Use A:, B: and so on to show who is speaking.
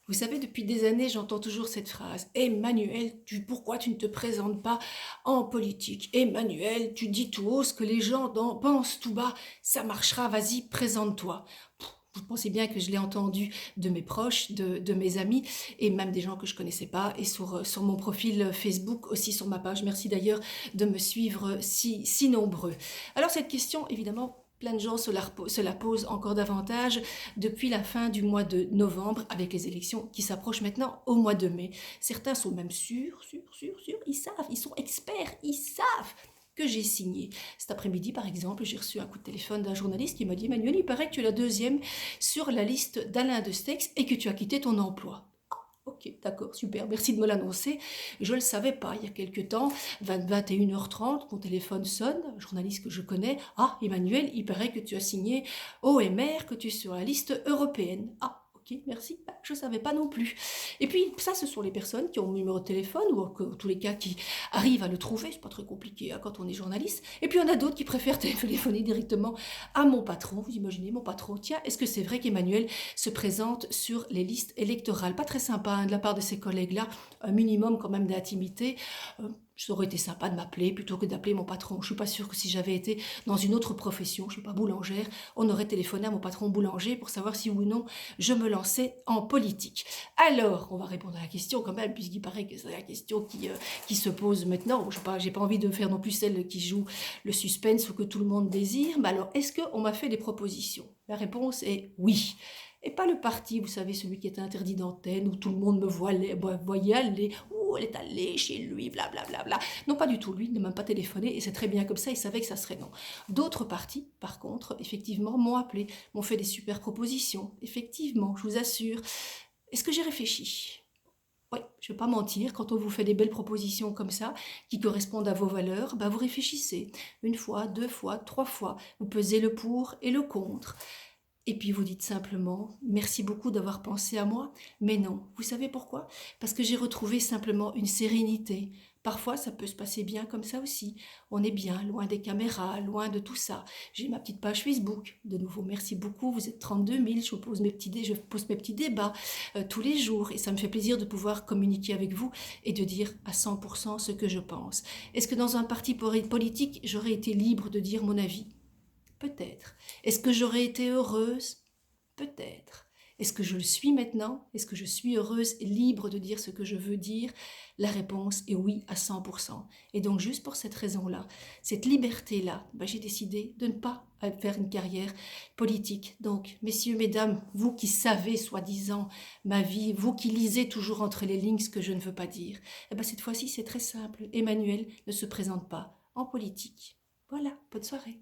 A: Vous savez, depuis des années, j'entends toujours cette phrase: «Emmanuel, pourquoi tu ne te présentes pas en politique? Emmanuel, tu dis tout haut ce que les gens pensent tout bas, ça marchera, vas-y, présente-toi.» Vous pensez bien que je l'ai entendu de mes proches, de mes amis et même des gens que je connaissais pas, et sur mon profil Facebook, aussi sur ma page. Merci d'ailleurs de me suivre si nombreux. Alors cette question, évidemment, plein de gens se la posent encore davantage depuis la fin du mois de novembre, avec les élections qui s'approchent maintenant au mois de mai. Certains sont même sûrs, ils savent, ils sont experts, ils savent que j'ai signé. Cet après-midi, par exemple, j'ai reçu un coup de téléphone d'un journaliste qui m'a dit: Emmanuel, il paraît que tu es la deuxième sur la liste d'Alain de Stex et que tu as quitté ton emploi. Ok, d'accord, super, merci de me l'annoncer. Je ne le savais pas il y a quelque temps, 21h30, mon téléphone sonne, un journaliste que je connais. Ah, Emmanuel, il paraît que tu as signé OMR, que tu es sur la liste européenne. Ah, ok, merci, je ne savais pas non plus. Et puis, ça, ce sont les personnes qui ont mon numéro de téléphone, ou en tous les cas qui arrivent à le trouver, c'est pas très compliqué hein, quand on est journaliste. Et puis, il y en a d'autres qui préfèrent téléphoner directement à mon patron. Vous imaginez, mon patron, tiens, est-ce que c'est vrai qu'Emmanuel se présente sur les listes électorales? Pas très sympa hein, de la part de ces collègues-là, un minimum quand même d'intimité. Ça aurait été sympa de m'appeler plutôt que d'appeler mon patron. Je suis pas sûre que si j'avais été dans une autre profession, je suis pas boulangère, on aurait téléphoné à mon patron boulanger pour savoir si oui ou non je me lançais en politique. Alors, on va répondre à la question quand même, puisqu'il paraît que c'est la question qui se pose maintenant. J'ai pas envie de faire non plus celle qui joue le suspense ou que tout le monde désire. Mais alors, est-ce qu'on m'a fait des propositions? La réponse est oui. Et pas le parti, vous savez, celui qui est interdit d'antenne, où tout le monde me voyait aller, où elle est allée chez lui, blablabla. Bla, bla, bla. Non, pas du tout, lui, il ne m'a pas téléphoné, et c'est très bien comme ça, il savait que ça serait non. D'autres partis, par contre, effectivement, m'ont appelé, m'ont fait des super propositions, effectivement, je vous assure. Est-ce que j'ai réfléchi? Oui, je ne vais pas mentir, quand on vous fait des belles propositions comme ça, qui correspondent à vos valeurs, bah vous réfléchissez. Une fois, deux fois, trois fois, vous pesez le pour et le contre. Et puis vous dites simplement: merci beaucoup d'avoir pensé à moi, mais non. Vous savez pourquoi? Parce que j'ai retrouvé simplement une sérénité. Parfois, ça peut se passer bien comme ça aussi. On est bien, loin des caméras, loin de tout ça. J'ai ma petite page Facebook. De nouveau, merci beaucoup. Vous êtes 32 000. Je pose je pose mes petits débats tous les jours. Et ça me fait plaisir de pouvoir communiquer avec vous et de dire à 100% ce que je pense. Est-ce que dans un parti politique, j'aurais été libre de dire mon avis? Peut-être. Est-ce que j'aurais été heureuse? Peut-être. Est-ce que je le suis maintenant? Est-ce que je suis heureuse et libre de dire ce que je veux dire? La réponse est oui à 100%. Et donc juste pour cette raison-là, cette liberté-là, j'ai décidé de ne pas faire une carrière politique. Donc, messieurs, mesdames, vous qui savez soi-disant ma vie, vous qui lisez toujours entre les lignes ce que je ne veux pas dire, cette fois-ci c'est très simple. Emmanuel ne se présente pas en politique. Voilà, bonne soirée.